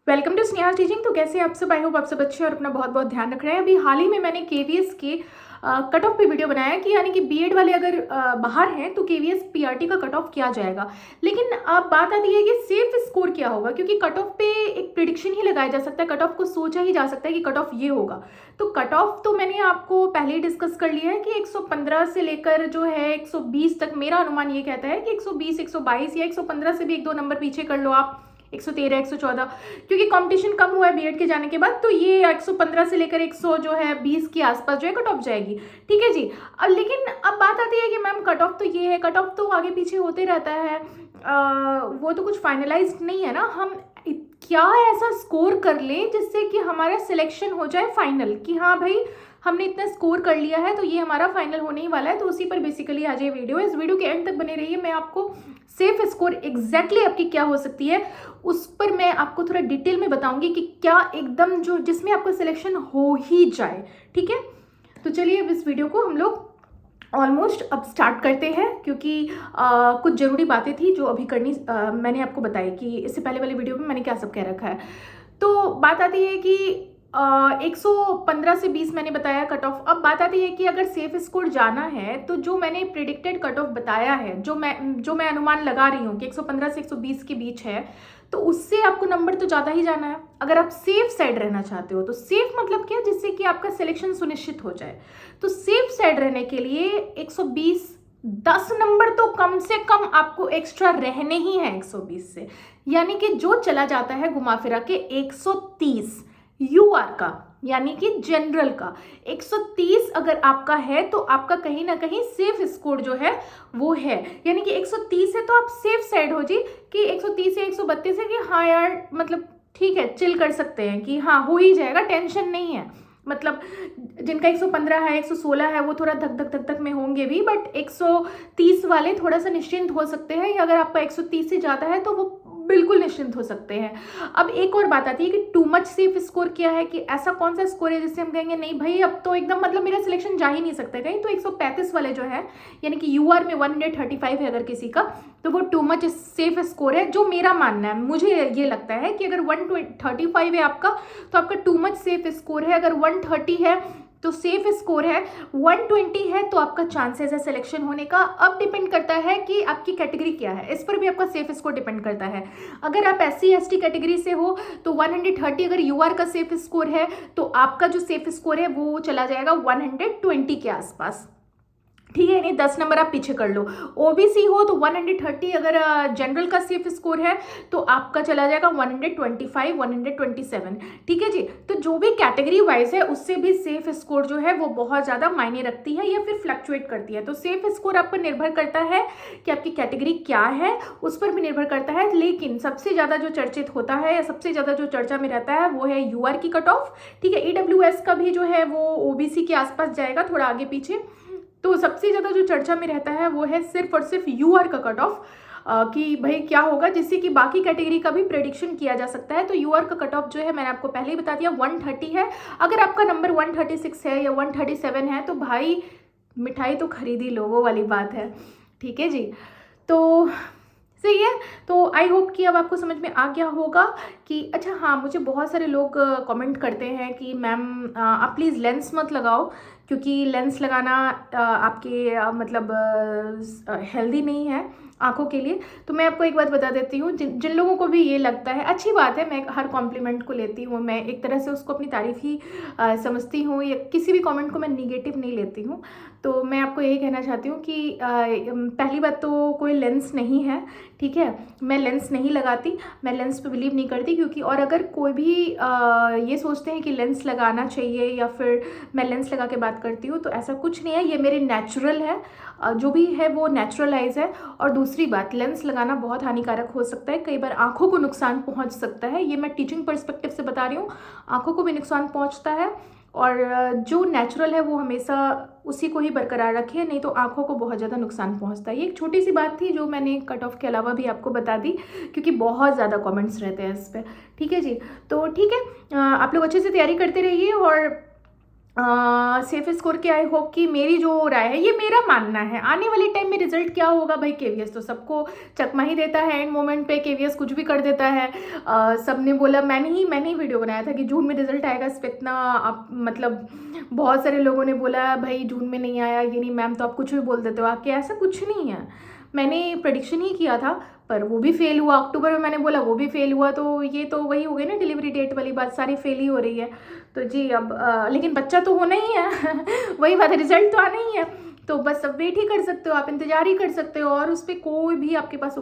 Welcome to Sneha teaching. तो कैसे आप सब? आई होप आप सब अच्छे और अपना बहुत बहुत ध्यान रख रहे हैं। अभी हाल ही में मैंने केवीएस के कट ऑफ पे वीडियो बनाया कि यानी कि बीएड वाले अगर बाहर हैं तो केवीएस पीआरटी का कट ऑफ क्या जाएगा। लेकिन अब बात आती है कि सेफ स्कोर क्या होगा, क्योंकि कट ऑफ पे एक प्रिडिक्शन ही लगाया जा सकता है, कट ऑफ को सोचा ही जा सकता है कि कट ऑफ ये होगा। तो कट ऑफ तो मैंने आपको पहले ही डिस्कस कर लिया है कि 115 से लेकर जो है 120 तक मेरा अनुमान ये कहता है कि 120, 122 या 115 से भी एक दो नंबर पीछे कर लो आप, 113, 114, क्योंकि कंपटीशन कम हुआ है बीएड के जाने के बाद। तो ये 115 से लेकर 100 जो है 20 के आसपास जो है कट ऑफ जाएगी। ठीक है जी। अब लेकिन अब बात आती है कि मैम कट ऑफ तो ये है, कट ऑफ तो आगे पीछे होते रहता है, वो तो कुछ फाइनलाइज नहीं है ना। हम क्या ऐसा स्कोर कर लें जिससे कि हमारा सिलेक्शन हो जाए फाइनल, कि हाँ भाई हमने इतना स्कोर कर लिया है तो ये हमारा फाइनल होने ही वाला है। तो उसी पर बेसिकली आज ये वीडियो है। इस वीडियो के एंड तक बने रहिए। मैं आपको सेफ स्कोर एग्जैक्टली आपकी क्या हो सकती है उस पर मैं आपको थोड़ा डिटेल में बताऊंगी कि क्या एकदम जो जिसमें आपका सिलेक्शन हो ही जाए। ठीक है, तो चलिए अब इस वीडियो को हम लोग ऑलमोस्ट अब स्टार्ट करते हैं, क्योंकि कुछ ज़रूरी बातें थी जो अभी करनी मैंने आपको बताई कि इससे पहले वाले वीडियो में मैंने क्या सब कह रखा है। तो बात आती है कि 115 से 20 मैंने बताया कट ऑफ। अब बात आती है कि अगर सेफ स्कोर जाना है तो जो मैंने प्रिडिक्टेड कट ऑफ बताया है, जो मैं अनुमान लगा रही हूँ कि 115 से 120 के बीच है, तो उससे आपको नंबर तो ज़्यादा ही जाना है अगर आप सेफ साइड रहना चाहते हो। तो सेफ मतलब क्या, जिससे कि आपका सिलेक्शन सुनिश्चित हो जाए। तो सेफ साइड रहने के लिए 120, 10 नंबर तो कम से कम आपको एक्स्ट्रा रहने ही है 120 से, यानी कि जो चला जाता है घुमा फिरा के 130 यूआर का, यानी कि जनरल का 130 अगर आपका है तो आपका कहीं ना कहीं सेफ स्कोर जो है वो है। यानी कि 130 है तो आप सेफ साइड हो जी, कि 130 या 132 है कि हाँ यार मतलब ठीक है, चिल कर सकते हैं कि हाँ हो ही जाएगा, टेंशन नहीं है। मतलब जिनका 115 है, 116 है, वो थोड़ा धक धक धक धक में होंगे भी, बट 130 वाले थोड़ा सा निश्चिंत हो सकते हैं, या अगर आपका 130 से ज़्यादा है तो वो बिल्कुल निश्चिंत हो सकते हैं। अब एक और बात आती है कि टू मच सेफ स्कोर क्या है, कि ऐसा कौन सा स्कोर है जिससे हम कहेंगे नहीं भाई अब तो एकदम मतलब मेरा सिलेक्शन जा ही नहीं सकता कहीं। तो 135 वाले जो है, यानी कि यूआर में 135 है अगर किसी का, तो वो टू मच सेफ स्कोर है। जो मेरा मानना है, मुझे ये लगता है कि अगर 135 है आपका तो आपका टू मच सेफ स्कोर है। अगर 130 है तो सेफ स्कोर है, 120 है तो आपका चांसेस है सिलेक्शन होने का। अब डिपेंड करता है कि आपकी कैटेगरी क्या है, इस पर भी आपका सेफ स्कोर डिपेंड करता है। अगर आप SC ST कैटेगरी से हो तो 130 अगर यूआर का सेफ स्कोर है तो आपका जो सेफ स्कोर है वो चला जाएगा 120 के आसपास। ठीक है, नहीं 10 नंबर आप पीछे कर लो। ओबीसी हो तो 130 अगर जनरल का सेफ स्कोर है तो आपका चला जाएगा 125, 127। ठीक है जी। तो जो भी कैटेगरी वाइज है उससे भी सेफ स्कोर जो है वो बहुत ज़्यादा मायने रखती है या फिर फ्लक्चुएट करती है। तो सेफ स्कोर आप पर निर्भर करता है कि आपकी कैटेगरी क्या है, उस पर भी निर्भर करता है। लेकिन सबसे ज़्यादा जो चर्चित होता है या सबसे ज़्यादा जो चर्चा में रहता है वो है यूआर की कट ऑफ। ठीक है, EWS का भी जो है वो ओबीसी के आसपास जाएगा, थोड़ा आगे पीछे। तो सबसे ज़्यादा जो चर्चा में रहता है वो है सिर्फ और सिर्फ यूआर का कट ऑफ, कि भाई क्या होगा जिससे कि बाकी कैटेगरी का भी प्रेडिक्शन किया जा सकता है। तो यूआर का कट ऑफ जो है मैंने आपको पहले ही बता दिया 130 है। अगर आपका नंबर 136 है या 137 है तो भाई मिठाई तो खरीद ही लो, वो वाली बात है। ठीक है जी। तो सही है। तो आई होप कि अब आपको समझ में आ गया होगा कि अच्छा हाँ, मुझे बहुत सारे लोग कमेंट करते हैं कि मैम आप प्लीज़ लेंस मत लगाओ, क्योंकि लेंस लगाना आपके मतलब हेल्दी नहीं है आंखों के लिए। तो मैं आपको एक बात बता देती हूँ, जिन जिन लोगों को भी ये लगता है, अच्छी बात है, मैं हर कॉम्प्लीमेंट को लेती हूँ, मैं एक तरह से उसको अपनी तारीफ़ ही समझती हूँ, या किसी भी कमेंट को मैं निगेटिव नहीं लेती हूँ। तो मैं आपको यही कहना चाहती हूँ कि पहली बात तो कोई लेंस नहीं है। ठीक है, मैं लेंस नहीं लगाती, मैं लेंस पे बिलीव नहीं करती, क्योंकि और अगर कोई भी ये सोचते हैं कि लेंस लगाना चाहिए या फिर मैं लेंस लगा के बात करती हूँ, तो ऐसा कुछ नहीं है। ये मेरे नेचुरल है, जो भी है वो नेचुरलाइज है। और दूसरी बात, लेंस लगाना बहुत हानिकारक हो सकता है, कई बार आंखों को नुकसान पहुंच सकता है। ये मैं टीचिंग पर्सपेक्टिव से बता रही हूँ, आंखों को भी नुकसान पहुंचता है। और जो नेचुरल है वो हमेशा उसी को ही बरकरार रखिए, नहीं तो आंखों को बहुत ज़्यादा नुकसान पहुंचता है। ये एक छोटी सी बात थी जो मैंने कट ऑफ के अलावा भी आपको बता दी, क्योंकि बहुत ज़्यादा कमेंट्स रहते हैं इस पर। ठीक है जी। तो ठीक है, आप लोग अच्छे से तैयारी करते रहिए और सेफ स्कोर के आई होप कि मेरी जो राय है, ये मेरा मानना है, आने वाले टाइम में रिजल्ट क्या होगा भाई, केवीएस तो सबको चकमा ही देता है एंड मोमेंट पे, केवीएस कुछ भी कर देता है। सबने बोला, मैंने ही वीडियो बनाया था कि जून में रिजल्ट आएगा, इस पर इतना आप मतलब बहुत सारे लोगों ने बोला भाई जून में नहीं आया, ये नहीं मैम तो आप कुछ भी बोल देते हो आके, ऐसा कुछ नहीं है। मैंने प्रेडिक्शन ही किया था पर वो भी फेल हुआ, अक्टूबर में मैंने बोला वो भी फेल हुआ, तो ये तो वही हो गई ना डिलीवरी डेट वाली बात, सारी फेल ही हो रही है। तो जी अब लेकिन बच्चा तो होना ही है वही बात है, रिजल्ट तो आना ही है, तो बस अब वेट ही कर सकते हो आप, इंतजार ही कर सकते हो, और उस पर कोई भी आपके पास